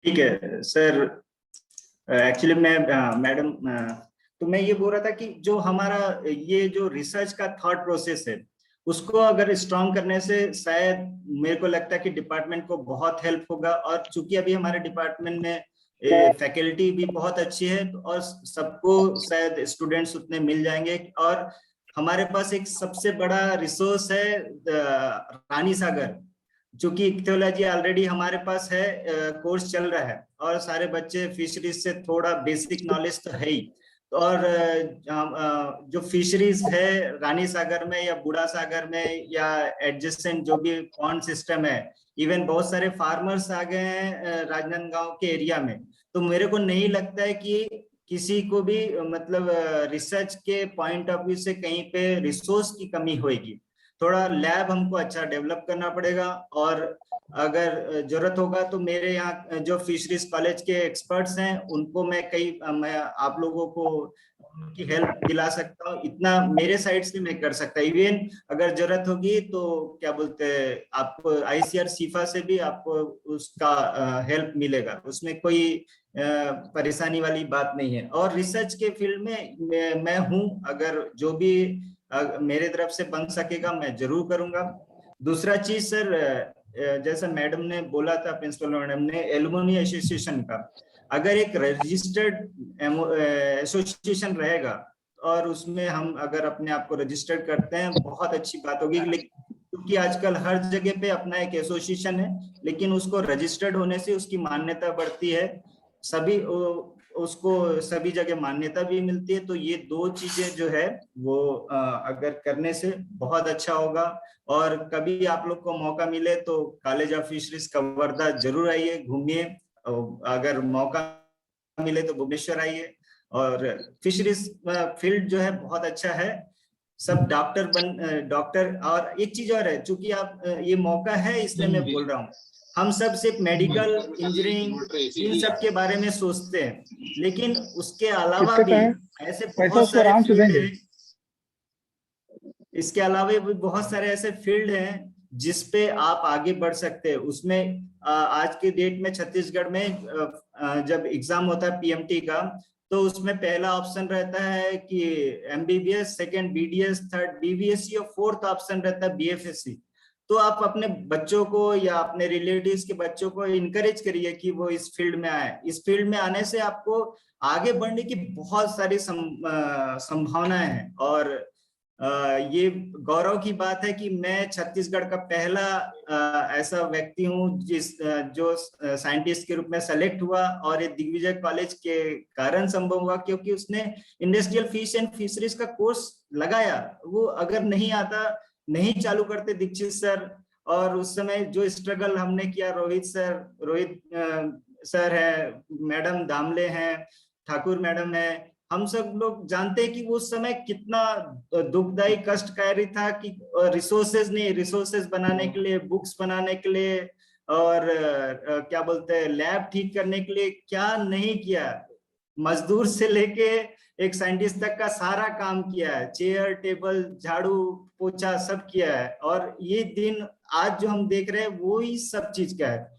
ठीक है sir. Actually मैं मैडम तो मैं ये बोल रहा था कि जो हमारा ये जो रिसर्च का थॉट प्रोसेस है उसको अगर स्ट्रॉन्ग करने से शायद मेरे को लगता है कि डिपार्टमेंट को बहुत हेल्प होगा। और चूंकि अभी हमारे डिपार्टमेंट में फैकल्टी भी बहुत अच्छी है और सबको शायद स्टूडेंट्स उतने मिल जाएंगे। और हमारे पास एक सबसे बड़ा रिसोर्स है रानी सागर, जो कि इक्थियोलॉजी ऑलरेडी हमारे पास है, कोर्स चल रहा है और सारे बच्चे फिशरीज से थोड़ा बेसिक नॉलेज तो है ही। और जो फिशरीज है रानी सागर में या बूढ़ा सागर में या एडजेसेंट जो भी पॉन्ड सिस्टम है, इवन बहुत सारे फार्मर्स आ गए हैं राजनांदगांव के एरिया में। तो मेरे को नहीं लगता है कि किसी को भी मतलब रिसर्च के पॉइंट ऑफ व्यू से कहीं पे रिसोर्स की कमी होगी। थोड़ा लैब हमको अच्छा डेवलप करना पड़ेगा। और अगर जरूरत होगा तो मेरे यहाँ जो फिशरीज कॉलेज के एक्सपर्ट्स हैं उनको मैं आप लोगों को उनकी हेल्प दिला सकता हूँ। इतना मेरे साइड से मैं कर सकता हूँ। इवन अगर जरूरत होगी तो क्या बोलते हैं, आपको आईसीआर सीफा से भी आपको उसका हेल्प मिलेगा, उसमें कोई परेशानी वाली बात नहीं है। और रिसर्च के फील्ड में मैं हूँ, अगर जो भी मेरे तरफ से बन सकेगा मैं जरूर करूंगा। दूसरा चीज सर, जैसा मैडम ने बोला था, प्रिंसिपल मैडम ने, एलुमनी एसोसिएशन का अगर एक रजिस्टर्ड एसोसिएशन रहेगा और उसमें हम अगर अपने आप को रजिस्टर्ड करते हैं बहुत अच्छी बात होगी। लेकिन क्योंकि आजकल हर जगह पे अपना एक एसोसिएशन है, लेकिन उसको रजिस्टर्ड होने से उसकी मान्यता बढ़ती है, सभी उसको सभी जगह मान्यता भी मिलती है। तो ये दो चीजें जो है वो अगर करने से बहुत अच्छा होगा। और कभी आप लोग को मौका मिले तो कॉलेज ऑफ फिशरीज कवर्धा जरूर आइए, घूमिए। अगर मौका मिले तो भुवनेश्वर आइए। और फिशरीज फील्ड जो है बहुत अच्छा है। सब डॉक्टर। और एक चीज और है, चूंकि आप ये मौका है इसलिए मैं बोल रहा हूँ, हम सब सिर्फ मेडिकल इंजीनियरिंग इन सब के बारे में सोचते हैं, लेकिन उसके अलावा कितने भी का है ऐसे पैसा, बहुत उसको सारे आराम से फील्ड देंगे। हैं। इसके अलावा भी बहुत सारे ऐसे फील्ड हैं जिसपे आप आगे बढ़ सकते हैं। उसमें आज के डेट में छत्तीसगढ़ में जब एग्जाम होता है पीएमटी का, तो उसमें पहला ऑप्शन रहता है कि MBBS, second BDS, third BVSc और फोर्थ ऑप्शन रहता है बीएफएससी। तो आप अपने बच्चों को या अपने रिलेटिव्स के बच्चों को इनकरेज करिए कि वो इस फील्ड में आए। इस फील्ड में आने से आपको आगे बढ़ने की बहुत सारी संभावनाएं हैं। और ये गौरव की बात है कि मैं छत्तीसगढ़ का पहला ऐसा व्यक्ति हूँ जो साइंटिस्ट के रूप में सेलेक्ट हुआ। और ये दिग्विजय कॉलेज के कारण संभव हुआ, क्योंकि उसने इंडस्ट्रियल फिश एंड फिशरीज का कोर्स लगाया। वो अगर नहीं आता, नहीं चालू करते दीक्षित सर, और उस समय जो स्ट्रगल हमने किया, रोहित सर है, मैडम दामले हैं, ठाकुर मैडम है, हम सब लोग जानते हैं कि वो समय कितना दुखदाई कष्टकारी था। कि रिसोर्सेज नहीं, रिसोर्सेज बनाने के लिए, बुक्स बनाने के लिए, और क्या बोलते हैं, लैब ठीक करने के लिए क्या नहीं किया। मजदूर से लेके एक साइंटिस्ट तक का सारा काम किया है, चेयर टेबल झाड़ू पोछा सब किया है। और ये दिन आज जो हम देख रहे हैं वो ही सब चीज का है।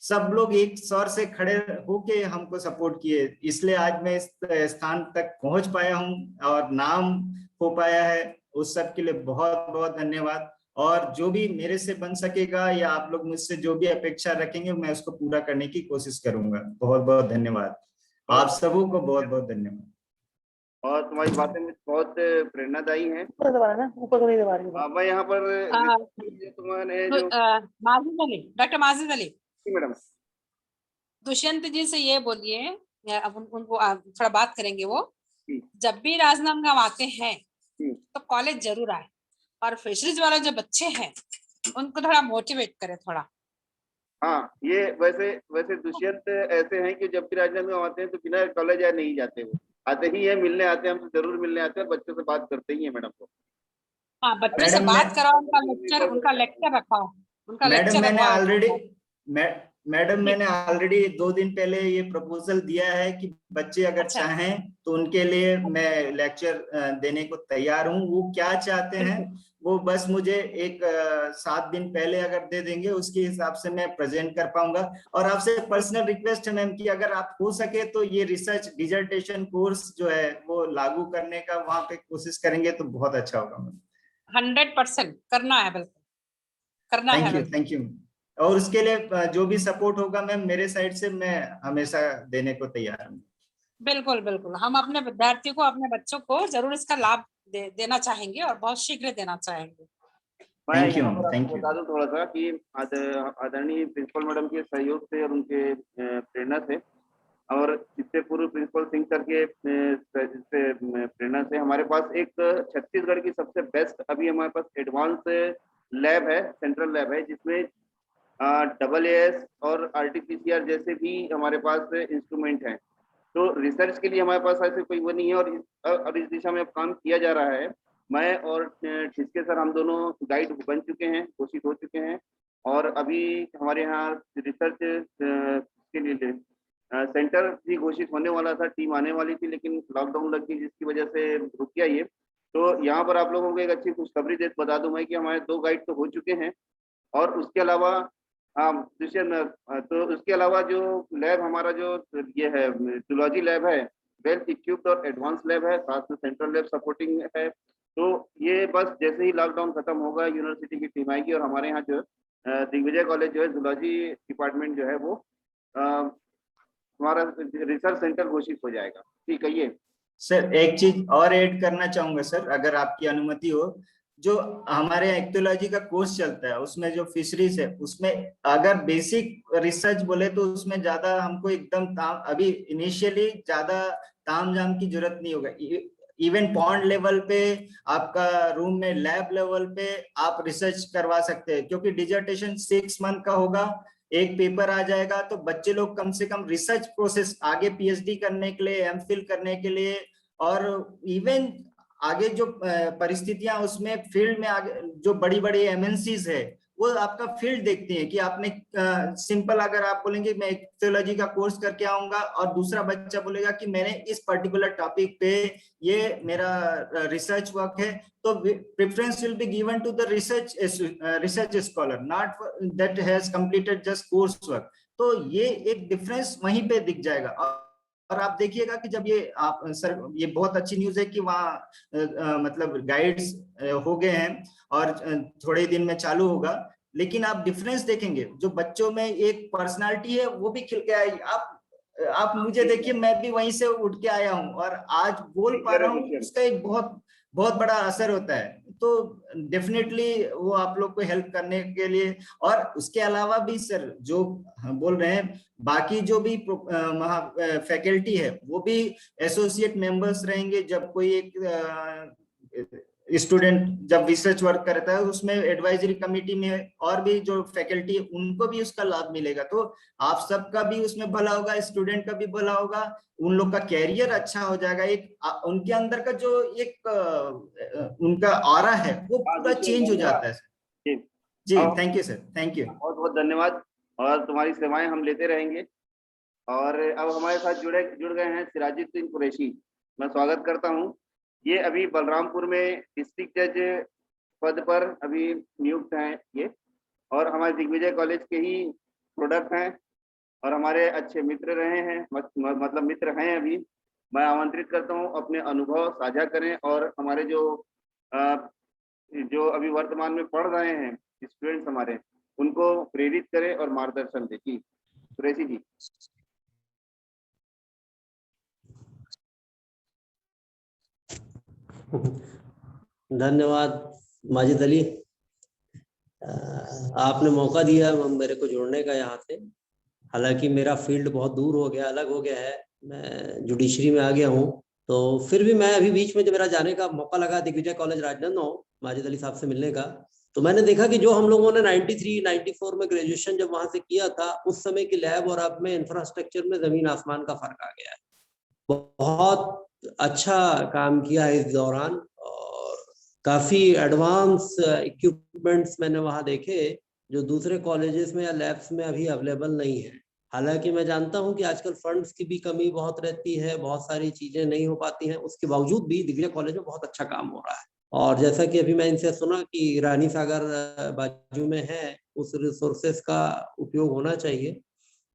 सब लोग एक स्वर से खड़े होके हमको सपोर्ट किए, इसलिए आज मैं इस स्थान तक पहुंच पाया हूं और नाम हो पाया है। उस सब के लिए बहुत बहुत धन्यवाद। और जो भी मेरे से बन सकेगा या आप लोग मुझसे जो भी अपेक्षा रखेंगे मैं उसको पूरा करने की कोशिश करूंगा। बहुत बहुत धन्यवाद। आप सबों को बहुत बहुत धन्यवाद। और तुम्हारी बातें मुझे बहुत प्रेरणादायी हैं। ऊपर को नहीं दबा रही है। मैं यहाँ पर तुम्हारे जो माजिद अली, डॉक्टर माजिद अली, मैडम, दुष्यंत जी से ये बोलिए, अब उनको थोड़ा बात करेंगे। वो जब भी राजनांदगांव आते हैं तो कॉलेज जरूर आए, और फिशरीज वाले जो बच्चे हैं उनको थोड़ा मोटिवेट करें थोड़ा। हाँ, ये वैसे दुष्यंत ऐसे हैं कि जब भी राजनांदगांव आते हैं तो बिना कॉलेज आए नहीं जाते। वो आते ही है, मिलने आते हैं, हमसे जरूर मिलने आते हैं और बच्चों से बात करते ही है मैडम को। हाँ, बच्चों से बात कराओ, उनका लेक्चर रखाओ, उनका मैडम लेक्चर मैंने रखवाओ। ऑलरेडी मैडम मैंने ऑलरेडी 2 दिन पहले ये प्रपोजल दिया है कि बच्चे अगर अच्छा। चाहें तो उनके लिए मैं लेक्चर देने को तैयार हूँ। वो क्या चाहते हैं वो बस मुझे एक 7 दिन पहले अगर दे देंगे, उसके हिसाब से मैं प्रेजेंट कर पाऊंगा। और आपसे पर्सनल रिक्वेस्ट है मैम कि अगर आप हो सके तो ये रिसर्च डिसर्टेशन कोर्स जो है वो लागू करने का वहां पे कोशिश करेंगे तो बहुत अच्छा होगा मैम। 100% करना है, बिल्कुल करना है। Thank you. और उसके लिए जो भी सपोर्ट होगा मैम मेरे साइड से मैं हमेशा देने को तैयार हूँ। बिल्कुल बिल्कुल, हम अपने विद्यार्थियों को, अपने बच्चों को जरूर इसका लाभ देना चाहेंगे और बहुत शीघ्र देना चाहेंगे। मैं यहाँ पर आपको बता दूं थोड़ा सा कि आदरणीय प्रिंसिपल मैडम के सहयोग से और उनके प्रेरणा से और इससे पूर्व प्रिंसिपल सिंह सर के प्रेरणा से हमारे पास एक छत्तीसगढ़ की सबसे बेस्ट अभी हमारे पास एडवांस लैब है, सेंट्रल लैब है, जिसमें AAS और RT-PCR जैसे भी हमारे पास इंस्ट्रूमेंट हैं। तो रिसर्च के लिए हमारे पास ऐसे कोई वो नहीं है और इस दिशा में अब काम किया जा रहा है। मैं और ठिसके सर हम दोनों गाइड बन चुके हैं, घोषित हो चुके हैं और अभी हमारे यहाँ रिसर्च के लिए सेंटर भी घोषित होने वाला था, टीम आने वाली थी, लेकिन लॉकडाउन लग गई जिसकी वजह से रुक गया ये। तो यहाँ पर आप लोगों को एक अच्छी खुशखबरी बता दूं मैं कि हमारे 2 गाइड तो हो चुके हैं और उसके अलावा तो उसके अलावा जो लैब हमारा जो ये है जूलॉजी लैब है, वेल इक्विप्ड और एडवांस लैब है, साथ में सेंट्रल लैब सपोर्टिंग है। तो ये बस जैसे ही लॉकडाउन खत्म होगा यूनिवर्सिटी की टीम आएगी और हमारे यहाँ जो दिग्विजय कॉलेज जो है जूलॉजी डिपार्टमेंट जो है वो हमारा रिसर्च सेंटर घोषित हो जाएगा। ठीक है। ये सर एक चीज और ऐड करना चाहूंगा सर, अगर आपकी अनुमति हो। जो हमारे एक्टोलॉजी का कोर्स चलता है उसमें जो फिशरीज है उसमें अगर बेसिक रिसर्च बोले तो उसमें ज्यादा हमको एकदम अभी इनिशियली ज्यादा तामझाम की जरूरत नहीं होगा। इवन पॉन्ड लेवल पे आपका रूम में लैब लेवल पे आप रिसर्च करवा सकते हैं, क्योंकि डिजर्टेशन 6 मंथ का होगा, एक पेपर आ जाएगा तो बच्चे लोग कम से कम रिसर्च प्रोसेस आगे PhD करने के लिए, MPhil करने के लिए और इवन आगे जो परिस्थितियां उसमें फील्ड में आगे जो बड़ी बड़ी MNCs है वो आपका फील्ड देखती हैं कि आपने सिंपल अगर आप बोलेंगे मैं इक्थोलॉजी का कोर्स करके आऊंगा और दूसरा बच्चा बोलेगा कि मैंने इस पर्टिकुलर टॉपिक पे ये मेरा रिसर्च वर्क है, तो preference will be given to the research scholar, not that has completed just course work. तो ये एक डिफरेंस वहीं पे दिख जाएगा। और आप देखिएगा कि जब ये आप सर ये बहुत अच्छी न्यूज है कि वहाँ मतलब गाइड्स हो गए हैं और थोड़े दिन में चालू होगा, लेकिन आप डिफरेंस देखेंगे जो बच्चों में एक पर्सनालिटी है वो भी खिल के आएगी। आप मुझे देखिए, मैं भी वहीं से उठ के आया हूँ और आज बोल पा रहा हूँ, उसका एक बहुत बहुत बड़ा असर होता है। तो डेफिनेटली वो आप लोग को हेल्प करने के लिए, और उसके अलावा भी सर जो हम बोल रहे हैं बाकी जो भी फैकल्टी है वो भी एसोसिएट मेंबर्स रहेंगे। जब कोई एक स्टूडेंट जब रिसर्च वर्क करता है उसमें एडवाइजरी कमेटी में और भी जो फैकल्टी है उनको भी उसका लाभ मिलेगा। तो आप सबका भी उसमें भला होगा, स्टूडेंट का भी भला होगा, उन लोग का कैरियर अच्छा हो जाएगा, एक उनके अंदर का जो एक उनका ऑरा है वो पूरा चेंज हो जाता है। जी thank you sir, thank you, बहुत बहुत धन्यवाद और तुम्हारी सेवाएं हम लेते रहेंगे। और अब हमारे साथ जुड़ गए हैं सिराजुद्दीन कुरैशी, मैं स्वागत करता हूं। ये अभी बलरामपुर में डिस्ट्रिक्ट जज पद पर अभी नियुक्त हैं ये, और हमारे दिग्विजय कॉलेज के ही प्रोडक्ट हैं और हमारे अच्छे मित्र रहे हैं, मतलब मित्र हैं अभी। मैं आमंत्रित करता हूं अपने अनुभव साझा करें और हमारे जो अभी वर्तमान में पढ़ रहे हैं स्टूडेंट्स हमारे, उनको प्रेरित करें और मार्गदर्शन दें। जी कुरैशी जी। धन्यवाद माजिद अली, आपने मौका दिया मेरे को जुड़ने का यहाँ से। हालांकि मेरा फील्ड बहुत दूर हो गया, अलग हो गया है, मैं जुडिशरी में आ गया हूँ, तो फिर भी मैं अभी बीच में जब मेरा जाने का मौका लगा दिग्विजय कॉलेज राजनांदगांव माजिद अली साहब से मिलने का, तो मैंने देखा कि जो हम लोगों ने 93-94 में ग्रेजुएशन जब वहां से किया था, उस समय की लैब और अब में इंफ्रास्ट्रक्चर में जमीन आसमान का फर्क आ गया है। बहुत अच्छा काम किया है इस दौरान और काफी एडवांस इक्विपमेंट्स मैंने वहां देखे जो दूसरे कॉलेजेस में या लैब्स में अभी अवेलेबल नहीं है। हालांकि मैं जानता हूं कि आजकल फंड्स की भी कमी बहुत रहती है, बहुत सारी चीजें नहीं हो पाती हैं, उसके बावजूद भी दिग्विजय कॉलेज में बहुत अच्छा काम हो रहा है। और जैसा कि अभी मैं इनसे सुना कि रानी सागर बाजू में है, उस रिसोर्सेस का उपयोग होना चाहिए।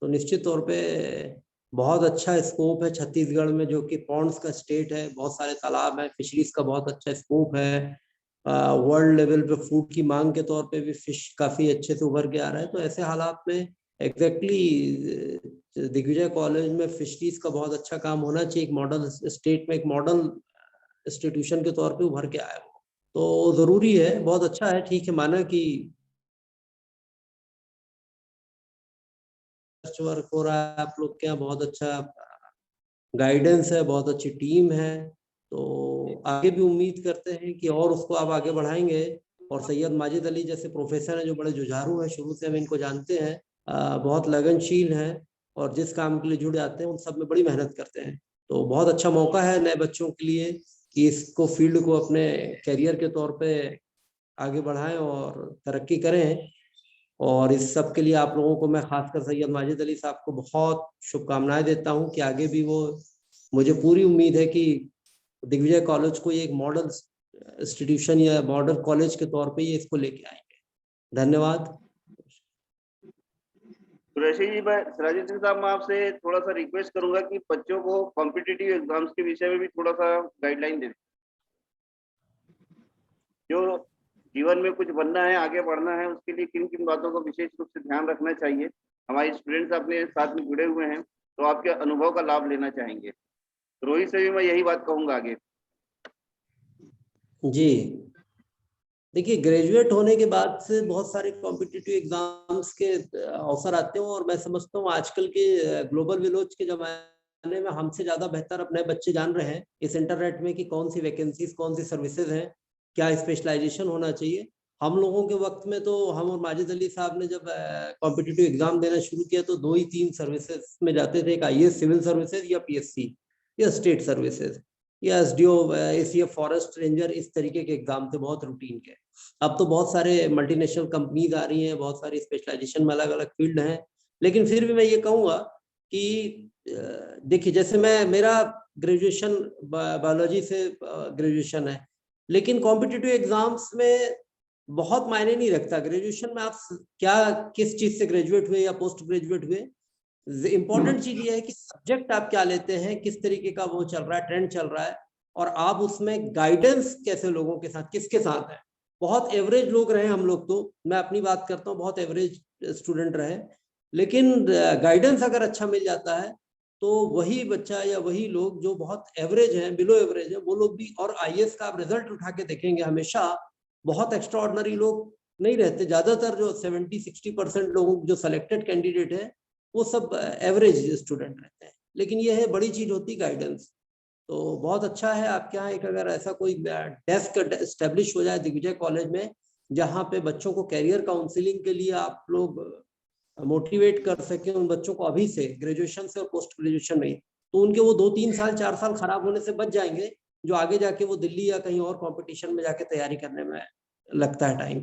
तो निश्चित तौर पे बहुत अच्छा स्कोप है छत्तीसगढ़ में, जो कि पॉन्ड्स का स्टेट है, बहुत सारे तालाब है, फिशरीज का बहुत अच्छा स्कोप है। वर्ल्ड लेवल पे फूड की मांग के तौर पे भी फिश काफी अच्छे से उभर के आ रहा है। तो ऐसे हालात में एग्जैक्टली दिग्विजय कॉलेज में फिशरीज का बहुत अच्छा काम होना चाहिए, एक मॉडल स्टेट में, एक मॉडल इंस्टीट्यूशन के तौर पे उभर के आया वो, तो जरूरी है, बहुत अच्छा है। ठीक है, माना कि वर्क हो रहा है आप लोग के यहाँ, बहुत अच्छा गाइडेंस है, बहुत अच्छी टीम है, तो आगे भी उम्मीद करते हैं कि और उसको आप आगे बढ़ाएंगे। और सैयद माजिद अली जैसे प्रोफेसर हैं जो बड़े जुझारू हैं, शुरू से हम इनको जानते हैं, बहुत लगनशील हैं और जिस काम के लिए जुड़ जाते हैं उन सब में बड़ी मेहनत करते हैं। तो बहुत अच्छा मौका है नए बच्चों के लिए कि इसको फील्ड को अपने करियर के तौर पे आगे बढ़ाएं और तरक्की करें। और इस सब के लिए आप लोगों को मैं खासकर सैयद माजिद अली साहब को बहुत शुभकामनाएं देता हूं कि आगे भी वो, मुझे पूरी उम्मीद है कि दिग्विजय कॉलेज को एक मॉडल इंस्टीट्यूशन या मॉडल कॉलेज के तौर पे ये इसको लेके आएंगे। धन्यवाद। कुरैशी जी, मैं सिराजुद्दीन सिंह साहब, मैं आपसे थोड़ा सा रिक्वेस्ट करूंगा कि बच्चों को कॉम्पिटिटिव एग्जाम्स के विषय में भी थोड़ा सा गाइडलाइन दे दें। जो जीवन में कुछ बनना है, आगे बढ़ना है, उसके लिए किन किन बातों का विशेष रूप से ध्यान रखना चाहिए। हमारे स्टूडेंट्स अपने साथ में जुड़े हुए हैं, तो आपके अनुभव का लाभ लेना चाहेंगे। रोहित से भी मैं यही बात कहूंगा आगे। जी, देखिए, ग्रेजुएट होने के बाद से बहुत सारे कॉम्पिटिटिव एग्जाम्स के अवसर आते हैं, और मैं समझता हूँ आजकल के ग्लोबल विलेज के जमाने में हमसे ज्यादा बेहतर अपने बच्चे जान रहे हैं इस इंटरनेट में कि कौन सी वैकेंसीज, कौन सी सर्विसेज हैं, क्या स्पेशलाइजेशन होना चाहिए। हम लोगों के वक्त में तो, हम और माजिद अली साहब ने जब कॉम्पिटिटिव एग्जाम देना शुरू किया तो 2 ही 3 सर्विसेज में जाते थे, एक IAS सिविल सर्विसेज या PSC या स्टेट सर्विसेज या SDO ACF फॉरेस्ट रेंजर, इस तरीके के एग्जाम थे, बहुत रूटीन के। अब तो बहुत सारे मल्टीनेशनल कंपनीज आ रही हैं, बहुत सारी स्पेशलाइजेशन में अलग अलग फील्ड हैं। लेकिन फिर भी मैं ये कहूँगा कि देखिए, जैसे मेरा ग्रेजुएशन बायोलॉजी से ग्रेजुएशन है, लेकिन कॉम्पिटिटिव एग्जाम्स में बहुत मायने नहीं रखता ग्रेजुएशन में आप क्या, किस चीज से ग्रेजुएट हुए या पोस्ट ग्रेजुएट हुए। इंपॉर्टेंट चीज ये है कि सब्जेक्ट आप क्या लेते हैं, किस तरीके का वो चल रहा है, ट्रेंड चल रहा है, और आप उसमें गाइडेंस कैसे लोगों के साथ, किसके साथ है। बहुत एवरेज लोग रहे हम लोग, तो मैं अपनी बात करता हूँ, बहुत एवरेज स्टूडेंट रहे, लेकिन गाइडेंस अगर अच्छा मिल जाता है तो वही बच्चा या वही लोग जो बहुत एवरेज हैं, बिलो एवरेज है, वो लोग भी। और IAS का आप रिजल्ट उठा के देखेंगे, हमेशा बहुत एक्स्ट्रा ऑर्डिनरी लोग नहीं रहते। ज्यादातर जो 70-60% लोग जो सेलेक्टेड कैंडिडेट है वो सब एवरेज स्टूडेंट रहते हैं। लेकिन ये है, बड़ी चीज होती गाइडेंस। तो बहुत अच्छा है आपके यहाँ एक अगर ऐसा कोई डेस्क एस्टेब्लिश हो जाए दिग्विजय कॉलेज में, जहाँ पे बच्चों को कैरियर काउंसलिंग के लिए आप लोग मोटिवेट कर सके उन बच्चों को अभी से, ग्रेजुएशन से और पोस्ट ग्रेजुएशन में, तो उनके वो 2-3 साल 4 साल खराब होने से बच जाएंगे, जो आगे जाके वो दिल्ली या कहीं और कंपटीशन में जाके तैयारी करने में लगता है टाइम।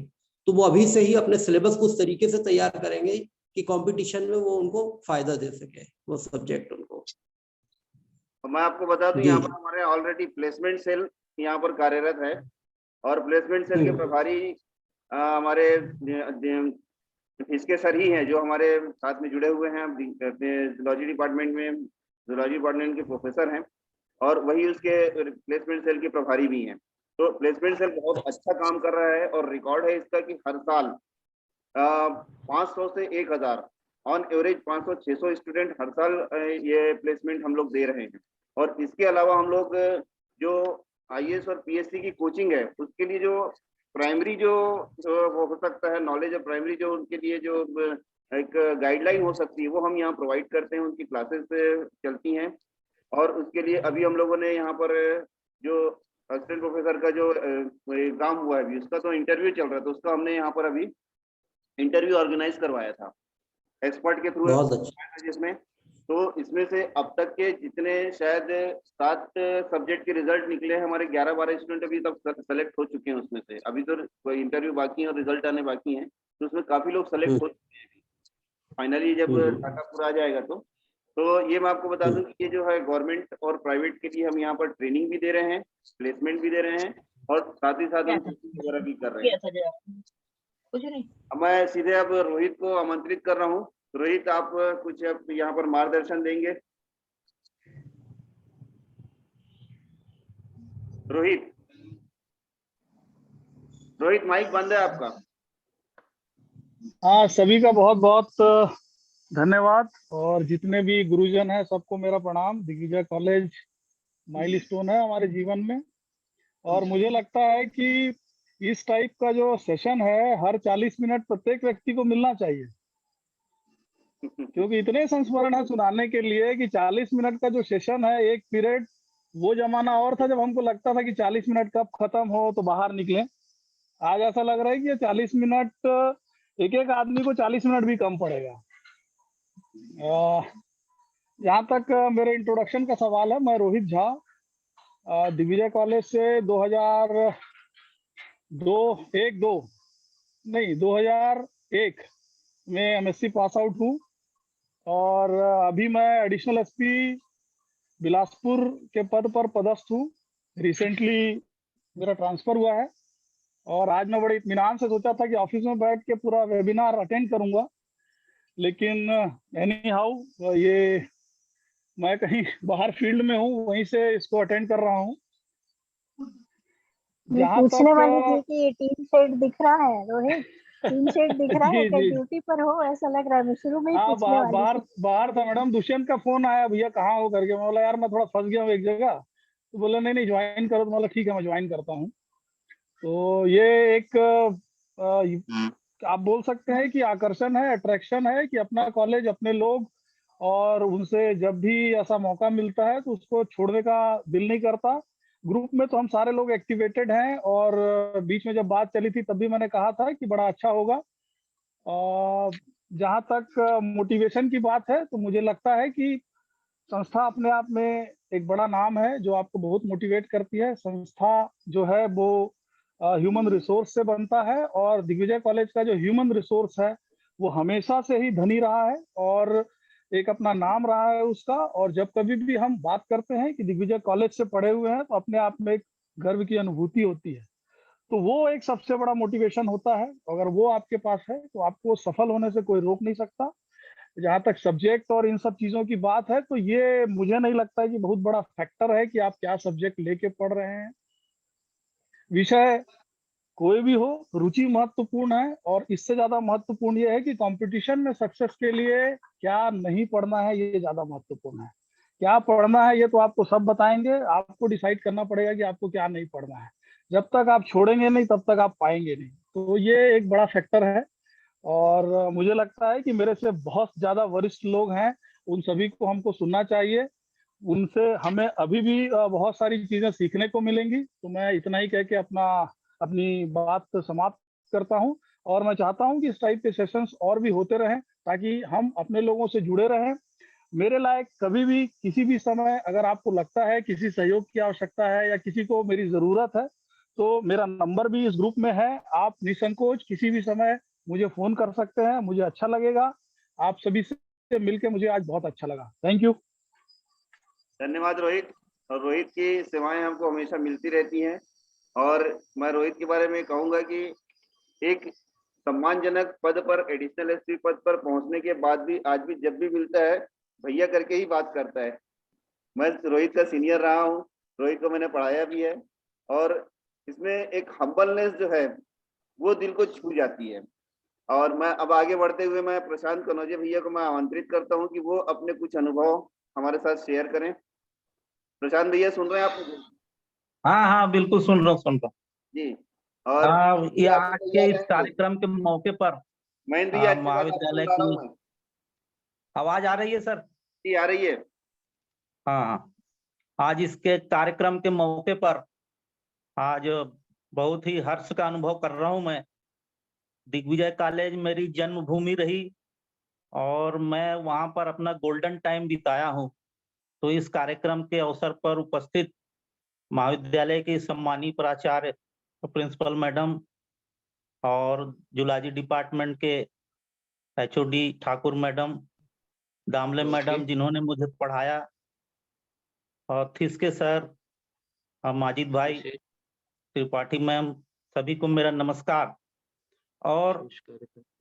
तो वो अभी से ही अपने सिलेबस को उस तरीके से तैयार करेंगे कि कंपटीशन में वो उनको फायदा दे सके, वो सब्जेक्ट उनको। मैं आपको बता दूं, यहाँ पर हमारे ऑलरेडी प्लेसमेंट सेल यहाँ पर कार्यरत है, और प्लेसमेंट सेल के प्रभारी हमारे इसके सर ही हैं, जो हमारे साथ में जुड़े हुए हैं जूलॉजी डिपार्टमेंट में, जूलॉजी डिपार्टमेंट के प्रोफेसर हैं, और वही उसके प्लेसमेंट सेल के प्रभारी भी हैं। तो प्लेसमेंट सेल बहुत अच्छा काम कर रहा है, और रिकॉर्ड है इसका कि हर साल 500 से 1000 ऑन एवरेज 500-600 स्टूडेंट हर साल ये प्लेसमेंट हम लोग दे रहे हैं। और इसके अलावा हम लोग जो IAS और PSC की कोचिंग है, उसके लिए जो प्राइमरी जो वो हो सकता है नॉलेज ऑफ प्राइमरी, जो उनके लिए जो एक गाइडलाइन हो सकती है, वो हम यहाँ प्रोवाइड करते हैं। उनकी क्लासेस चलती हैं, और उसके लिए अभी हम लोगों ने यहाँ पर जो असिस्टेंट प्रोफेसर का जो एग्जाम हुआ है अभी, उसका तो इंटरव्यू चल रहा था, तो उसका हमने यहाँ पर अभी इंटरव्यू ऑर्गेनाइज करवाया था एक्सपर्ट के थ्रू, जिसमें तो इसमें से अब तक के जितने शायद 7 सब्जेक्ट के रिजल्ट निकले हैं, हमारे 11-12 स्टूडेंट अभी तक सेलेक्ट हो चुके हैं। उसमें से अभी तो इंटरव्यू बाकी है और रिजल्ट आने बाकी हैं, तो उसमें काफी लोग सेलेक्ट हो चुके हैं। फाइनली जब डाटा पूरा आ जाएगा तो ये मैं आपको बता दूं कि ये जो है गवर्नमेंट और प्राइवेट के लिए हम यहाँ पर ट्रेनिंग भी दे रहे हैं, प्लेसमेंट भी दे रहे हैं और साथ ही साथ हम टीचिंग वगैरह भी कर रहे हैं। कुछ नहीं। अब मैं सीधे अब रोहित को आमंत्रित कर रहा हूँ। रोहित, आप कुछ अब यहाँ पर मार्गदर्शन देंगे। रोहित, माइक बंद है आपका। हाँ, सभी का बहुत बहुत धन्यवाद और जितने भी गुरुजन हैं सबको मेरा प्रणाम। दिग्विजय कॉलेज माइलस्टोन है हमारे जीवन में और मुझे लगता है कि इस टाइप का जो सेशन है हर 40 मिनट प्रत्येक व्यक्ति को मिलना चाहिए, क्योंकि इतने संस्मरण है सुनाने के लिए कि 40 मिनट का जो सेशन है, एक पीरियड, वो जमाना और था जब हमको लगता था कि 40 मिनट कब खत्म हो तो बाहर निकले। आज ऐसा लग रहा है कि ये 40 मिनट एक एक आदमी को 40 मिनट भी कम पड़ेगा। जहाँ तक मेरे इंट्रोडक्शन का सवाल है, मैं रोहित झा दिग्विजय कॉलेज से 2001 में एमएससी पास आउट हूँ और अभी मैं एडिशनल एसपी बिलासपुर के पद पर पदस्थ हूँ। रिसेंटली मेरा ट्रांसफर हुआ है और आज मैं बड़े इत्मीनान से सोचा था कि ऑफिस में बैठ के पूरा वेबिनार अटेंड करूंगा, लेकिन एनी हाउ ये मैं कहीं बाहर फील्ड में हूँ, वहीं से इसको अटेंड कर रहा हूँ। पूछने वाली थी कि ये टीम सेट दिख रहा है रोहित, टीम सेट दिख रहा है क्या? ड्यूटी पर हो ऐसा लग रहा है। मैं शुरू में ही पूछने वाली थी। बाहर था मैडम, दुष्यंत का फोन आया, भैया कहाँ हो करके। मैं बोला यार मैं थोड़ा फंस गया हूँ एक जगह, तो बोला नहीं ज्वाइन करो। तो बोला ठीक है मैं ज्वाइन करता हूँ। तो ये एक आप बोल सकते हैं कि आकर्षण है, अट्रैक्शन है कि अपना कॉलेज, अपने लोग, और उनसे जब भी ऐसा मौका मिलता है तो उसको छोड़ने का दिल नहीं करता। ग्रुप में तो हम सारे लोग एक्टिवेटेड हैं और बीच में जब बात चली थी तब भी मैंने कहा था कि बड़ा अच्छा होगा। जहाँ तक मोटिवेशन की बात है तो मुझे लगता है कि संस्था अपने आप में एक बड़ा नाम है जो आपको बहुत मोटिवेट करती है। संस्था जो है वो ह्यूमन रिसोर्स से बनता है और दिग्विजय कॉलेज का जो ह्यूमन रिसोर्स है वो हमेशा से ही धनी रहा है और एक अपना नाम रहा है उसका। और जब कभी भी हम बात करते हैं कि दिग्विजय कॉलेज से पढ़े हुए हैं तो अपने आप में एक गर्व की अनुभूति होती है। तो वो एक सबसे बड़ा मोटिवेशन होता है। अगर वो आपके पास है तो आपको सफल होने से कोई रोक नहीं सकता। जहाँ तक सब्जेक्ट और इन सब चीजों की बात है तो ये मुझे नहीं लगता है कि बहुत बड़ा फैक्टर है कि आप क्या सब्जेक्ट लेके पढ़ रहे हैं। विषय कोई भी हो, रुचि महत्वपूर्ण है और इससे ज्यादा महत्वपूर्ण ये है कि कंपटीशन में सक्सेस के लिए क्या नहीं पढ़ना है, ये ज्यादा महत्वपूर्ण है। क्या पढ़ना है ये तो आपको सब बताएंगे, आपको डिसाइड करना पड़ेगा कि आपको क्या नहीं पढ़ना है। जब तक आप छोड़ेंगे नहीं तब तक आप पाएंगे नहीं। तो ये एक बड़ा फैक्टर है और मुझे लगता है कि मेरे से बहुत ज्यादा वरिष्ठ लोग हैं, उन सभी को हमको सुनना चाहिए। उनसे हमें अभी भी बहुत सारी चीजें सीखने को मिलेंगी। तो मैं इतना ही कह के अपनी बात समाप्त करता हूं और मैं चाहता हूं कि इस टाइप के सेशंस और भी होते रहें ताकि हम अपने लोगों से जुड़े रहें। मेरे लायक कभी भी किसी भी समय अगर आपको लगता है किसी सहयोग की आवश्यकता है या किसी को मेरी जरूरत है तो मेरा नंबर भी इस ग्रुप में है। आप निसंकोच किसी भी समय मुझे फोन कर सकते हैं, मुझे अच्छा लगेगा। आप सभी से मिलकर मुझे आज बहुत अच्छा लगा। Thank you. धन्यवाद रोहित। और रोहित की सेवाएं हमको हमेशा मिलती रहती हैं और मैं रोहित के बारे में कहूंगा कि एक सम्मानजनक पद पर, एडिशनल एसपी पद पर पहुंचने के बाद भी आज भी जब भी मिलता है भैया करके ही बात करता है। मैं रोहित का सीनियर रहा हूं, रोहित को मैंने पढ़ाया भी है और इसमें एक हम्बलनेस जो है वो दिल को छू जाती है। और मैं अब आगे बढ़ते हुए मैं प्रशांत कनौजिया भैया को मैं आमंत्रित करता हूं कि वो अपने कुछ अनुभव हमारे साथ शेयर करें। प्रशांत भैया सुन रहे हैं आप मुझे? हाँ बिल्कुल सुन रहा हूँ जी। और ये आज के इस कार्यक्रम के मौके पर महेंद्र भैया महाविद्यालय की आवाज आ रही है सर? जी आ रही है। हाँ, आज इसके कार्यक्रम के मौके पर आज बहुत ही हर्ष का अनुभव कर रहा हूं मैं। दिग्विजय कॉलेज मेरी जन्मभूमि रही और मैं वहां पर अपना गोल्डन टाइम बिताया हूँ। तो इस कार्यक्रम के अवसर पर उपस्थित महाविद्यालय के सम्मानीय प्राचार्य प्रिंसिपल मैडम और जूलॉजी डिपार्टमेंट के HOD Thakur madam, Damle madam जिन्होंने मुझे पढ़ाया, और थिसके सर, माजिद भाई, त्रिपाठी मैम, सभी को मेरा नमस्कार। और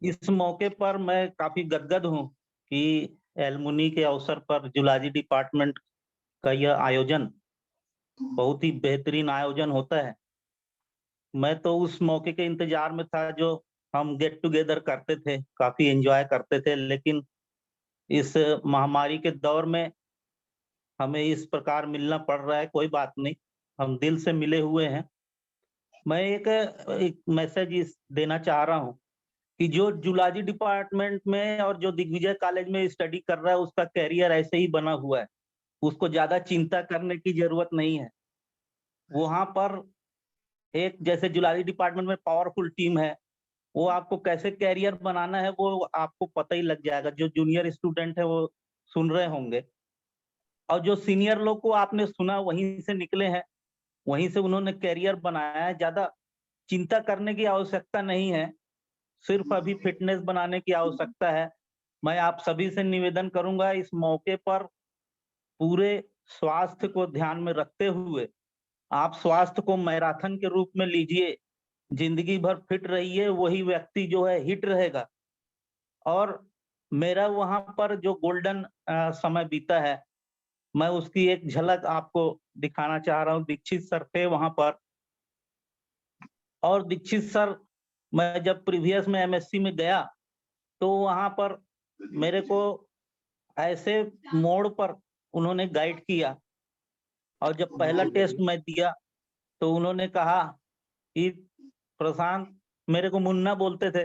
इस मौके पर मैं काफी गदगद हूँ कि एलमुनी के अवसर पर जूलॉजी डिपार्टमेंट का यह आयोजन बहुत ही बेहतरीन आयोजन होता है। मैं तो उस मौके के इंतजार में था जो हम गेट टुगेदर करते थे, काफी एंजॉय करते थे, लेकिन इस महामारी के दौर में हमें इस प्रकार मिलना पड़ रहा है। कोई बात नहीं, हम दिल से मिले हुए हैं। मैं एक मैसेज देना चाह रहा हूँ कि जो जूलॉजी डिपार्टमेंट में और जो दिग्विजय कॉलेज में स्टडी कर रहा है उसका कैरियर ऐसे ही बना हुआ है, उसको ज्यादा चिंता करने की जरूरत नहीं है। वहां पर एक जैसे जूलॉजी डिपार्टमेंट में पावरफुल टीम है, वो आपको कैसे कैरियर बनाना है वो आपको पता ही लग जाएगा। जो जूनियर स्टूडेंट है वो सुन रहे होंगे, और जो सीनियर लोग को आपने सुना वहीं से निकले हैं, वहीं से उन्होंने कैरियर बनाया है। ज्यादा चिंता करने की आवश्यकता नहीं है, सिर्फ अभी फिटनेस बनाने की आवश्यकता है। मैं आप सभी से निवेदन करूंगा, इस मौके पर पूरे स्वास्थ्य को ध्यान में रखते हुए आप स्वास्थ्य को मैराथन के रूप में लीजिए। जिंदगी भर फिट रहिए, वही व्यक्ति जो है हिट रहेगा। और मेरा वहां पर जो गोल्डन समय बीता है, मैं उसकी एक झलक आपको दिखाना चाह रहा हूँ। दीक्षित सर थे वहां पर, और दीक्षित सर, मैं जब प्रीवियस में एमएससी में गया तो वहां पर मेरे को ऐसे मोड़ पर उन्होंने गाइड किया, और जब पहला टेस्ट मैं दिया तो उन्होंने कहा कि प्रशांत, मेरे को मुन्ना बोलते थे,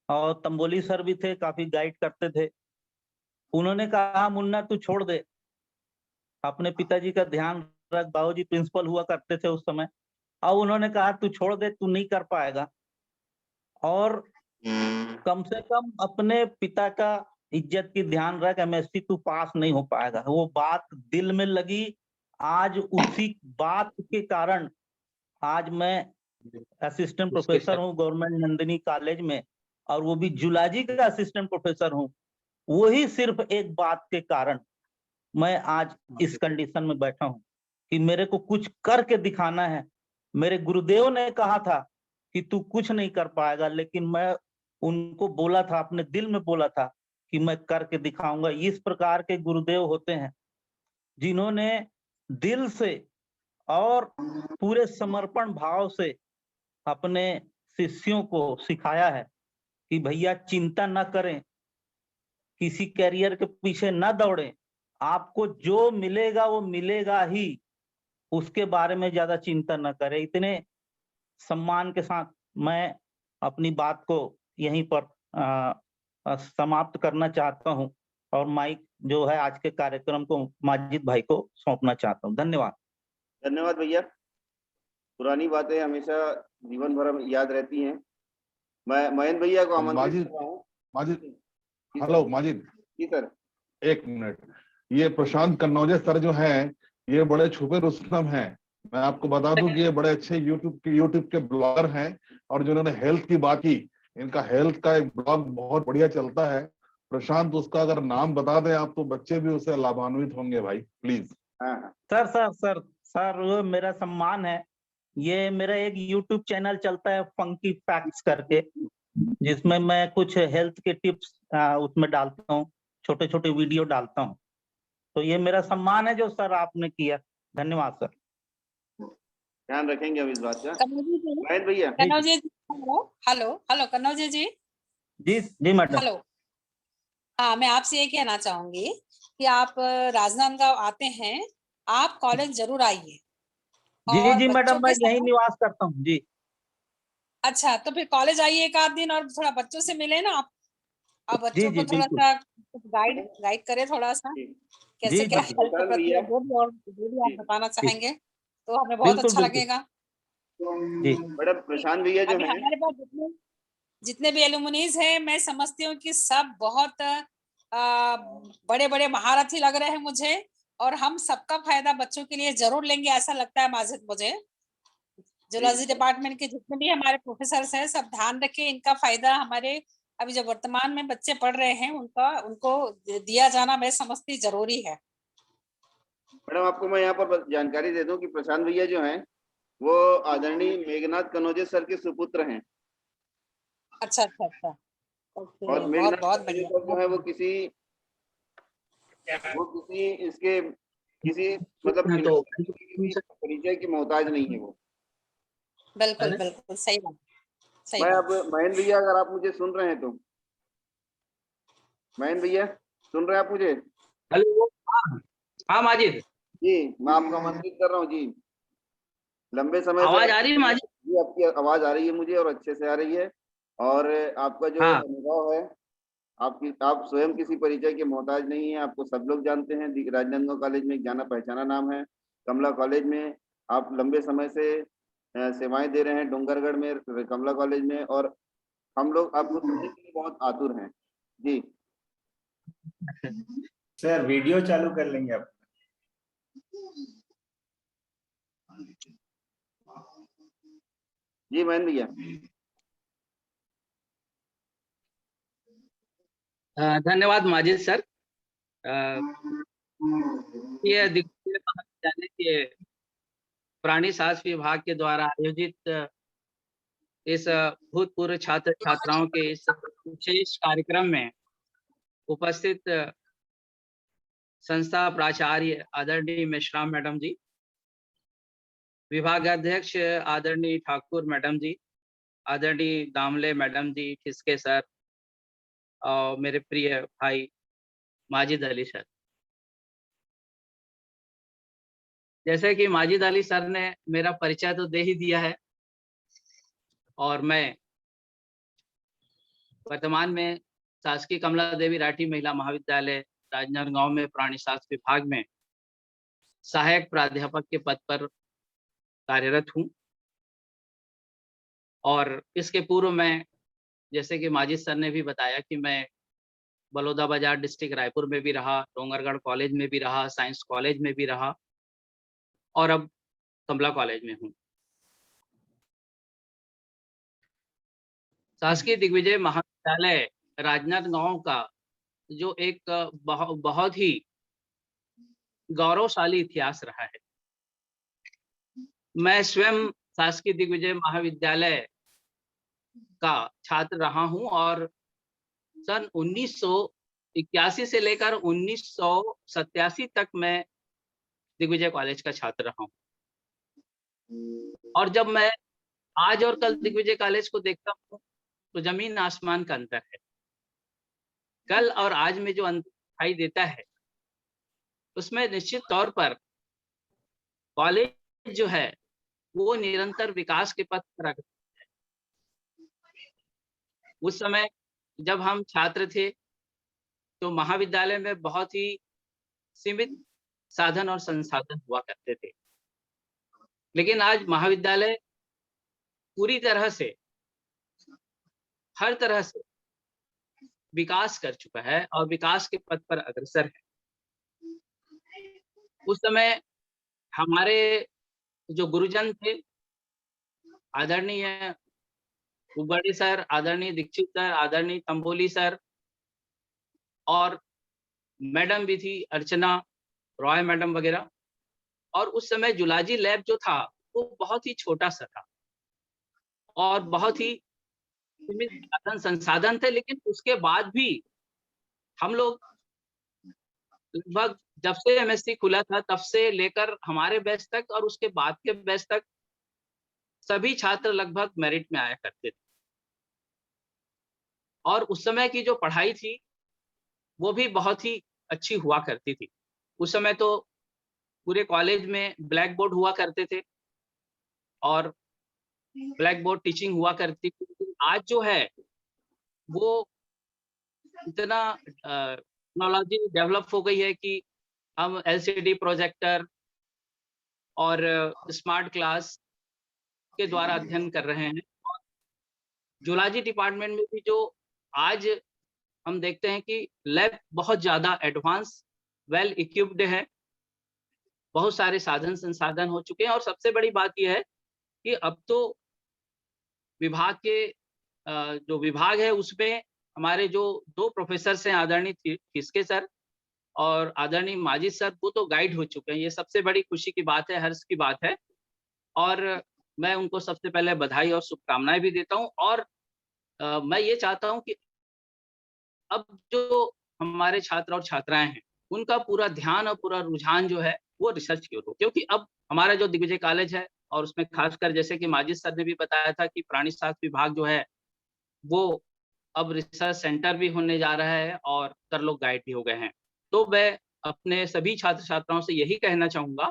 और तंबोली सर भी थे, काफी गाइड करते थे। उन्होंने कहा मुन्ना तू छोड़ दे, अपने पिताजी का ध्यान रख, बाबूजी प्रिंसिपल हुआ करते थे उस समय। और उन्होंने कहा तू छोड़ दे, तू नहीं कर पाएगा, और कम से कम अपने पिता का इज्जत की ध्यान रख, एमएससी तू पास नहीं हो पाएगा। वो बात दिल में लगी। आज उसी बात के कारण आज मैं असिस्टेंट प्रोफेसर हूँ गवर्नमेंट नंदिनी कॉलेज में, और वो भी जूलॉजी का असिस्टेंट प्रोफेसर हूँ। वही सिर्फ एक बात के कारण मैं आज इस कंडीशन में बैठा हूँ कि मेरे को कुछ करके दिखाना है। मेरे गुरुदेव ने कहा था कि तू कुछ नहीं कर पाएगा, लेकिन मैं उनको बोला था, अपने दिल में बोला था कि मैं करके दिखाऊंगा। इस प्रकार के गुरुदेव होते हैं जिन्होंने दिल से और पूरे समर्पण भाव से अपने शिष्यों को सिखाया है कि भैया चिंता न करें, किसी कैरियर के पीछे न दौड़ें, आपको जो मिलेगा वो मिलेगा ही, उसके बारे में ज्यादा चिंता न करें। इतने सम्मान के साथ मैं अपनी बात को यहीं पर समाप्त करना चाहता हूं, और माइक जो है आज के कार्यक्रम को माजिद भाई को सौंपना चाहता हूं। धन्यवाद। धन्यवाद भैया। पुरानी बातें हमेशा जीवन भर याद रहती हैं। मैं मयंक भैया को आमंत्रित कर रहा हूं। माजिद, हेलो माजिद। जी सर। एक मिनट, ये प्रशांत कन्नौजे सर जो हैं, ये बड़े छुपे रुस्तम हैं। मैं आपको बता दूं कि ये बड़े अच्छे यूट्यूब के ब्लॉगर हैं, और जिन्होंने हेल्थ की बात की, इनका हेल्थ का एक ब्लॉग बहुत बढ़िया चलता है। प्रशांत, उसका अगर नाम बता दें आप तो बच्चे भी उससे लाभान्वित होंगे भाई, please. Sir sir sir sir वो मेरा सम्मान है। ये मेरा एक यूट्यूब चैनल चलता है फंकी फैक्ट्स करके, जिसमें मैं कुछ हेल्थ के टिप्स उसमें डालता हूँ, छोटे छोटे वीडियो डालता हूँ। तो ये मेरा सम्मान है जो सर आपने किया। धन्यवाद सर। ध्यान रखेंगे अब इस बात का। कन्नौजे भैया। हेलो हेलो कन्नौजे जी। जी मैडम। हेलो, हाँ, मैं आपसे ये कहना चाहूंगी कि आप राजनांदगांव आते हैं, आप कॉलेज जरूर आइए। जी जी मैडम, मैं यही निवास करता हूँ जी। अच्छा, तो फिर कॉलेज आइए एक आध दिन, और थोड़ा बच्चों से मिले ना आप, और बच्चों को थोड़ा सा गाइड करे, थोड़ा सा कैसे क्या हेल्थ के प्रति जो भी आप बताना चाहेंगे तो हमें बहुत अच्छा लगेगा। जी मैडम प्रशांत भैया जो है, हमारे पास जितने भी एलुमनीज हैं, मैं समझती हूँ कि सब बहुत बड़े बड़े महारथी लग रहे हैं मुझे, और हम सबका फायदा बच्चों के लिए जरूर लेंगे, ऐसा लगता है माजिद मुझे। जूलॉजी डिपार्टमेंट के जितने भी हमारे प्रोफेसर हैं, सब ध्यान रखें, इनका फायदा हमारे अभी जो वर्तमान में बच्चे पढ़ रहे हैं उनको दिया जाना मैं समझती जरूरी है। मैडम आपको मैं यहाँ पर जानकारी दे दूं कि प्रशांत भैया जो हैं वो आदरणीय मेघनाथ कनौजे सर के सुपुत्र हैं। अच्छा अच्छा अच्छा, ओके, और मेघनाथ बहुत कनौजे बढ़िया। सर जो है वो किसी इसके किसी मतलब तो किसी परिचय की मोहताज नहीं है वो। बिल्कुल बिल्कुल सही बात, सही मैं बात। अब महेंद्र भैया अगर आप मुझे सुन रहे हैं तो, महेंद्र भैया सुन रहे हैं आप मुझे? हेलो, हाँ माजिद जी, मैं आपको आमंत्रित कर रहा हूँ जी। लंबे समय से आवाज आ रही है माजिद? जी आपकी आवाज आ रही है मुझे और अच्छे से आ रही है। और आपका जो हाँ अनुभव है, आप स्वयं किसी परिचय के मोहताज नहीं है, आपको सब लोग जानते हैं। राजनांदगांव कॉलेज में एक जाना पहचाना नाम है। कमला कॉलेज में आप लंबे समय से सेवाएं दे रहे हैं, डोंगरगढ़ में कमला कॉलेज में, और हम लोग आपको सुनने के लिए बहुत आतुर हैं जी। सर वीडियो चालू कर लेंगे आप। जी महेंद्र भैया। धन्यवाद माजिद सर। ये दिग्विजय महाविद्यालय के प्राणी शास्त्र विभाग के द्वारा आयोजित इस भूतपूर्व छात्र छात्राओं के इस विशेष कार्यक्रम में उपस्थित संस्था प्राचार्य आदरणीय मेश्राम मैडम जी, विभागाध्यक्ष आदरणीय ठाकुर मैडम जी, आदरणीय दामले मैडम जी, खिसके सर, और मेरे प्रिय भाई माजिद अली सर। जैसे कि माजिद अली सर ने मेरा परिचय तो दे ही दिया है, और मैं वर्तमान में शासकीय कमला देवी राठी महिला महाविद्यालय राजनांदगांव में प्राणी शास्त्र विभाग में सहायक प्राध्यापक के पद पर कार्यरत हूँ। और इसके पूर्व मैं, जैसे कि माजिद सर ने भी बताया, कि मैं बलौदा बाजार डिस्ट्रिक्ट रायपुर में भी रहा, डोंगरगढ़ कॉलेज में भी रहा, साइंस कॉलेज में भी रहा, और अब कमला कॉलेज में हूँ। शासकीय दिग्विजय महाविद्यालय राजनांदगांव का जो एक बहुत ही गौरवशाली इतिहास रहा है। मैं स्वयं शासकीय दिग्विजय महाविद्यालय का छात्र रहा हूं, और सन 1981 से लेकर 1987 तक मैं दिग्विजय कॉलेज का छात्र रहा हूं। और जब मैं आज और कल दिग्विजय कॉलेज को देखता हूं तो जमीन आसमान का अंतर है। कल और आज में जो अंतर दिखाई देता है उसमें निश्चित तौर पर कॉलेज जो है वो निरंतर विकास के पथ पर अग्रसर है। उस समय जब हम छात्र थे तो महाविद्यालय में बहुत ही सीमित साधन और संसाधन हुआ करते थे, लेकिन आज महाविद्यालय पूरी तरह से, हर तरह से विकास कर चुका है और विकास के पथ पर अग्रसर है। उस समय हमारे जो गुरुजन थे, आदरणीय उबड़ी सर, आदरणीय दीक्षित सर, आदरणीय तंबोली सर, और मैडम भी थी, अर्चना रॉय मैडम वगैरह। और उस समय जूलॉजी लैब जो था वो बहुत ही छोटा सा था और बहुत ही सीमित साधन संसाधन थे, लेकिन उसके बाद भी हम लोग लगभग जब से एमएससी खुला था तब से लेकर हमारे बैच तक और उसके बाद के बैच तक सभी छात्र लगभग मेरिट में आया करते थे। और उस समय की जो पढ़ाई थी वो भी बहुत ही अच्छी हुआ करती थी। उस समय तो पूरे कॉलेज में ब्लैक बोर्ड हुआ करते थे और ब्लैक बोर्ड टीचिंग हुआ करती थी। आज जो है वो इतना टेक्नोलॉजी डेवलप हो गई है कि हम एलसीडी प्रोजेक्टर और स्मार्ट क्लास के द्वारा अध्ययन कर रहे हैं। जूलॉजी डिपार्टमेंट में भी जो आज हम देखते हैं कि लैब बहुत ज्यादा एडवांस, वेल इक्विप्ड है, बहुत सारे साधन संसाधन हो चुके हैं। और सबसे बड़ी बात यह है कि अब तो विभाग के जो विभाग है उसमें हमारे जो 2 प्रोफेसर हैं, आदरणीय खिसके सर और आदरणीय माजिद सर, वो तो गाइड हो चुके हैं। ये सबसे बड़ी खुशी की बात है, हर्ष की बात है। और मैं उनको सबसे पहले बधाई और शुभकामनाएं भी देता हूं। और मैं ये चाहता हूं कि अब जो हमारे छात्र और छात्राएं हैं उनका पूरा ध्यान और पूरा रुझान जो है वो रिसर्च की ओर हो, क्योंकि अब हमारा जो दिग्विजय कॉलेज है और उसमें खासकर जैसे कि माजिद सर ने भी बताया था कि प्राणी शास्त्र विभाग जो है वो अब रिसर्च सेंटर भी होने जा रहा है और सर लोग गाइड भी हो गए हैं। तो मैं अपने सभी छात्र छात्राओं से यही कहना चाहूंगा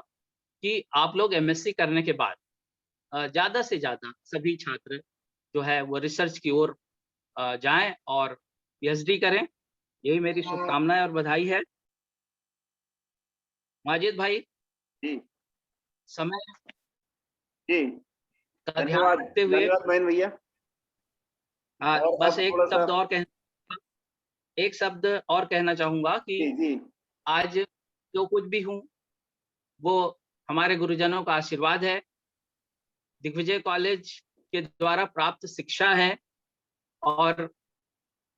कि आप लोग एमएससी करने के बाद ज्यादा से ज्यादा सभी छात्र जो है वो रिसर्च की ओर जाएं और पीएचडी करें। यही मेरी शुभकामनाएं और बधाई है। माजिद भाई जी, समय जी, का ध्यान रखते हुए धन्यवाद महेंद्र भैया। बस एक शब्द और कहना चाहूंगा कि आज जो कुछ भी हूँ वो हमारे गुरुजनों का आशीर्वाद है, दिग्विजय कॉलेज के द्वारा प्राप्त शिक्षा है और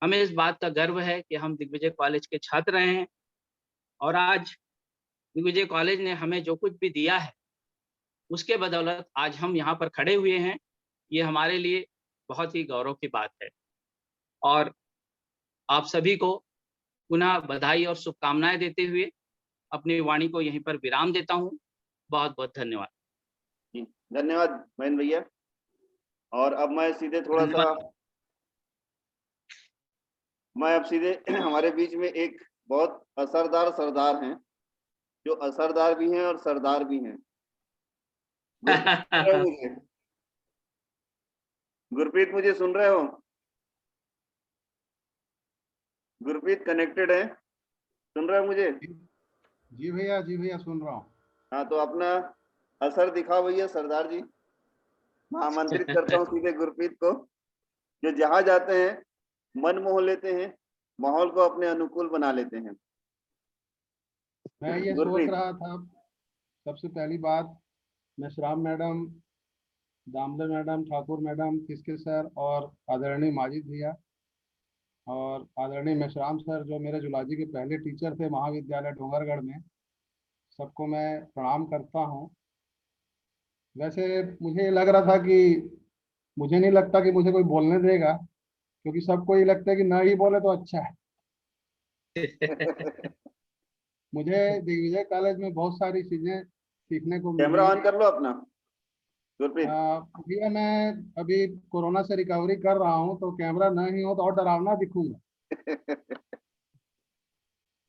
हमें इस बात का गर्व है कि हम दिग्विजय कॉलेज के छात्र रहे हैं। और आज दिग्विजय कॉलेज ने हमें जो कुछ भी दिया है उसके बदौलत आज हम यहाँ पर खड़े हुए हैं। ये हमारे लिए बहुत ही गौरव की बात है। और आप सभी को पुनः बधाई और शुभकामनाएं देते हुए अपनी वाणी को यहीं पर विराम देता हूँ। बहुत बहुत धन्यवाद। धन्यवाद महेंद्र भैया। और अब मैं सीधे हमारे बीच में एक बहुत असरदार सरदार हैं, जो असरदार भी हैं और सरदार भी हैं। गुरप्रीत मुझे सुन रहे हो? गुरप्रीत कनेक्टेड है, सुन रहे हो मुझे? जी भैया सुन रहा हूँ। हाँ, तो अपना असर दिखाओ भैया सरदार जी। मैं आमंत्रित करता हूँ सीधे गुरप्रीत को, जो जहां जाते हैं मन मोह लेते हैं, माहौल को अपने अनुकूल बना लेते हैं। मैं ये सोच रहा था, सबसे पहली बात Meshram madam, Damle madam, Thakur madam, Khiske sir और आदरणीय माजिद भैया और आदरणीय मेश्राम सर जो मेरे जुलॉजी के पहले टीचर थे महाविद्यालय डोंगरगढ़ में, सबको मैं प्रणाम करता हूँ। वैसे मुझे लग रहा था कि मुझे नहीं लगता कि मुझे कोई बोलने देगा, क्योंकि सबको ये लगता है कि ना ही बोले तो अच्छा है। मुझे दिग्विजय कॉलेज में बहुत सारी चीजें सीखने को मिली। कैमरा ऑन कर लो अपना गुरप्रीत। भैया मैं अभी कोरोना से रिकवरी कर रहा हूँ, तो कैमरा नहीं हो तो और डरावना दिखूंगा।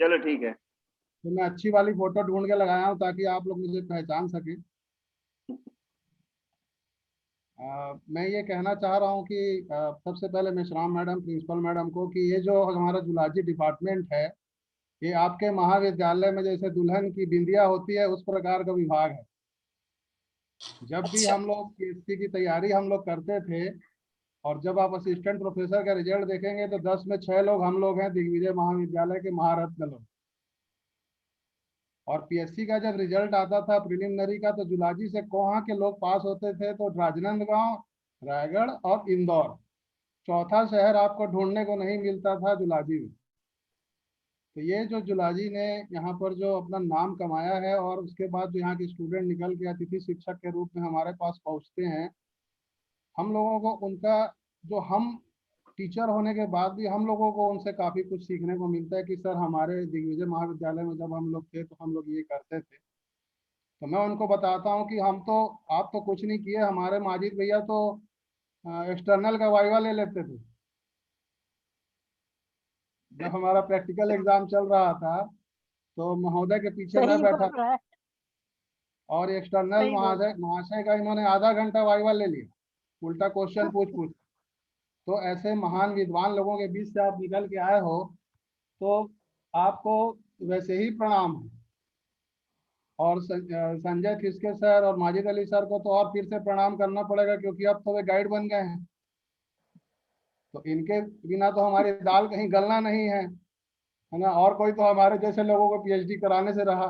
चलो ठीक है, तो मैं अच्छी वाली फोटो ढूंढ के लगाया हूँ ताकि आप लोग मुझे पहचान सके। मैं ये कहना चाह रहा हूँ कि सबसे पहले मेश्राम मैडम, प्रिंसिपल मैडम को कि ये जो हमारा जुलॉजी डिपार्टमेंट है, ये आपके महाविद्यालय में जैसे दुल्हन की बिंदिया होती है उस प्रकार का विभाग है। जब भी हम लोग पीएचडी की तैयारी हम लोग करते थे और जब आप असिस्टेंट प्रोफेसर का रिजल्ट देखेंगे तो 10 में 6 लोग हम लोग हैं दिग्विजय महाविद्यालय के महारत्न लोग। और पीएससी का जब रिजल्ट आता था प्रिलिमिनरी का, तो जुलॉजी से वहाँ के लोग पास होते थे तो राजनांदगांव, रायगढ़ और इंदौर, चौथा शहर आपको ढूंढने को नहीं मिलता था जुलॉजी में। तो ये जो जुलॉजी ने यहाँ पर जो अपना नाम कमाया है और उसके बाद जो यहाँ के स्टूडेंट निकल के अतिथि शिक्षक के रूप में हमारे पास पहुँचते हैं, हम लोगों को उनका जो हम टीचर होने के बाद भी हम लोगों को उनसे काफ़ी कुछ सीखने को मिलता है कि सर हमारे दिग्विजय महाविद्यालय में जब हम लोग थे तो हम लोग ये करते थे। तो मैं उनको बताता हूँ कि आप तो कुछ नहीं किए, हमारे माजिद भैया तो एक्सटर्नल का वाइवा ले लेते थे। जब हमारा प्रैक्टिकल एग्जाम चल रहा था तो महोदय के पीछे मैं बैठा और एक्सटर्नल महाशय का इन्होंने आधा घंटा वाइवा ले लिया, उल्टा क्वेश्चन पूछ। तो ऐसे महान विद्वान लोगों के बीच से आप निकल के आए हो तो आपको वैसे ही प्रणाम है। और संजय खिसके सर और माजिद अली सर को तो और फिर से प्रणाम करना पड़ेगा, क्योंकि अब तो वे गाइड बन गए हैं। तो इनके बिना तो हमारी दाल कहीं गलना नहीं है ना। और कोई तो हमारे जैसे लोगों को पीएचडी कराने से रहा।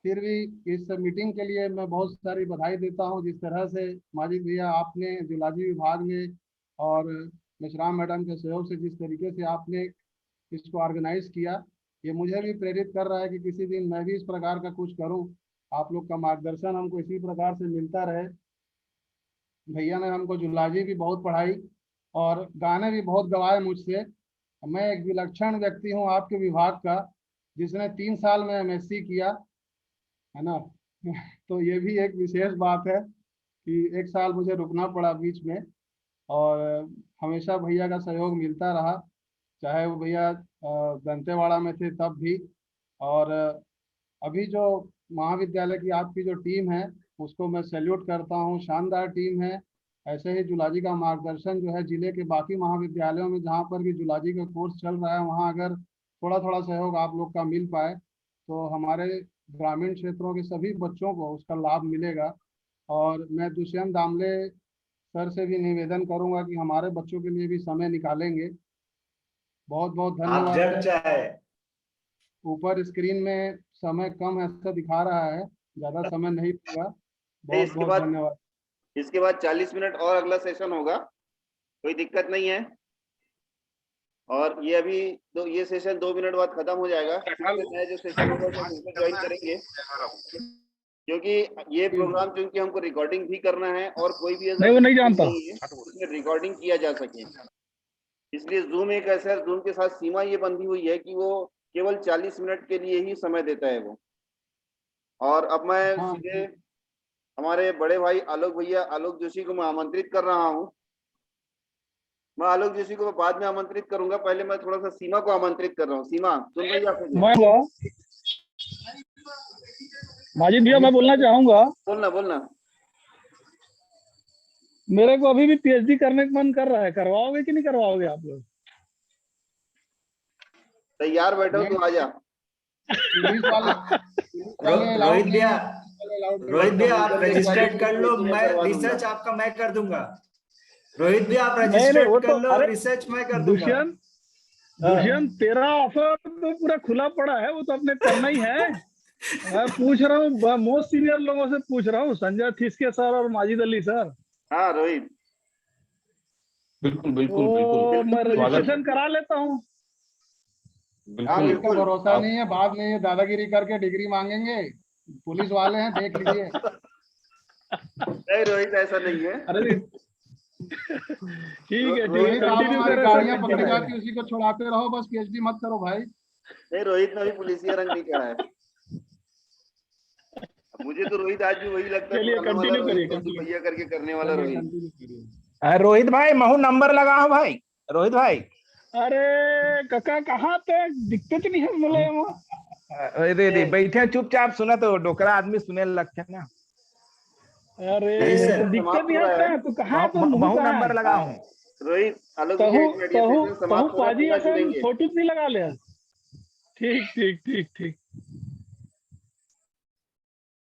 फिर भी इस मीटिंग के लिए मैं बहुत सारी बधाई देता हूं। जिस तरह से माजिद भैया आपने जूलॉजी विभाग में और मेश्राम मैडम के सहयोग से जिस तरीके से आपने इसको ऑर्गेनाइज किया, ये मुझे भी प्रेरित कर रहा है कि किसी दिन मैं भी इस प्रकार का कुछ करूं। आप लोग का मार्गदर्शन हमको इसी प्रकार से मिलता रहे। भैया ने हमको जूलॉजी भी बहुत पढ़ाई और गाने भी बहुत गवाए मुझसे। मैं एक विलक्षण व्यक्ति हूं आपके विभाग का, जिसने 3 साल में एमएससी किया है ना। तो ये भी एक विशेष बात है कि 1 साल मुझे रुकना पड़ा बीच में, और हमेशा भैया का सहयोग मिलता रहा, चाहे वो भैया दंतेवाड़ा में थे तब भी। और अभी जो महाविद्यालय की आपकी जो टीम है उसको मैं सैल्यूट करता हूँ, शानदार टीम है। ऐसे ही जूलॉजी का मार्गदर्शन जो है जिले के बाकी महाविद्यालयों में जहाँ पर भी जूलॉजी का कोर्स चल रहा है, वहाँ अगर थोड़ा थोड़ा सहयोग आप लोग का मिल पाए तो हमारे ग्रामीण क्षेत्रों के सभी बच्चों को उसका लाभ मिलेगा। और मैं दुष्यंत दामले सर से भी निवेदन करूंगा कि हमारे बच्चों के लिए भी समय निकालेंगे। बहुत बहुत धन्यवाद। ऊपर स्क्रीन में समय कम ऐसा दिखा रहा है, ज्यादा समय नहीं होगा। बहुत बहुत धन्यवाद। इसके बाद 40 मिनट और अगला सेशन होगा, कोई दिक्कत नहीं है। और ये अभी ये सेशन 2 मिनट बाद खत्म हो जाएगा। नया जो सेशन होगा उसमें ज्वाइन करेंगे, क्योंकि ये प्रोग्राम क्योंकि हमको रिकॉर्डिंग भी करना है और कोई भी नहीं, वो नहीं जानता उसमें रिकॉर्डिंग किया जा सके। इसलिए जूम एक ऐसा जूम के साथ सीमा ये बंधी हुई है कि वो केवल 40 मिनट के लिए ही समय देता है वो। और अब मैं सीधे हमारे बड़े भाई आलोक भैया, आलोक जोशी को मैं आमंत्रित कर रहा हूँ। मैं आलोक जोशी को बाद में आमंत्रित करूंगा, पहले मैं थोड़ा सा सीमा को आमंत्रित कर रहा हूँ। सीमा सुन रही है? माजिद भैया मैं बोलना चाहूंगा। बोलना। मेरे को अभी भी पीएचडी करने का मन कर रहा है, करवाओगे कि नहीं करवाओगे आप लोग? तैयार बैठो तो आजा। रोहित भैया आप रजिस्टर्ड कर लो, मैं रिसर्च आपका मैं कर दूंगा। रोहित भैया आप रजिस्टर्ड कर लो, रिसर्च मैं कर दूंगा। दुष्यंत तेरा ऑफर तो पूरा खुला पड़ा है, वो तो अपने करना ही है। मैं पूछ रहा हूँ, मोस्ट सीनियर लोगों से पूछ रहा हूँ, संजय थिस्के सर और माजिद अली सर। हाँ रोहित, बिल्कुल। मैं रजिस्ट्रेशन करा लेता हूँ। बिल्कुल भरोसा नहीं है, बाद में ये दादागिरी करके डिग्री मांगेंगे। पुलिस वाले हैं, देख लीजिए। नहीं रोहित ऐसा नहीं है। अरे ठीक है, रोहित आप हमारी गाड़ियां पकड़ी जाती उसी को छुड़ाते रहो, बस पीएचडी मत करो भाई। नहीं रोहित ने भी पुलिसिया रंग नहीं कहा है। मुझे तो रोहित आज भी वही लगता है, भैया करके करने वाला रोहित। रोहित भाई महू नंबर लगाओ भाई। रोहित भाई अरे काका कहाँ पे दिक्कत नहीं है बोले अरे बैठे चुपचाप सुना तो डोकरा आदमी सुने लगते ना। अरे दिक्कत नहीं है तो कहाँ पे महू नंबर लगाओ रोहित। पाजी फोटो नहीं लगा ले। ठीक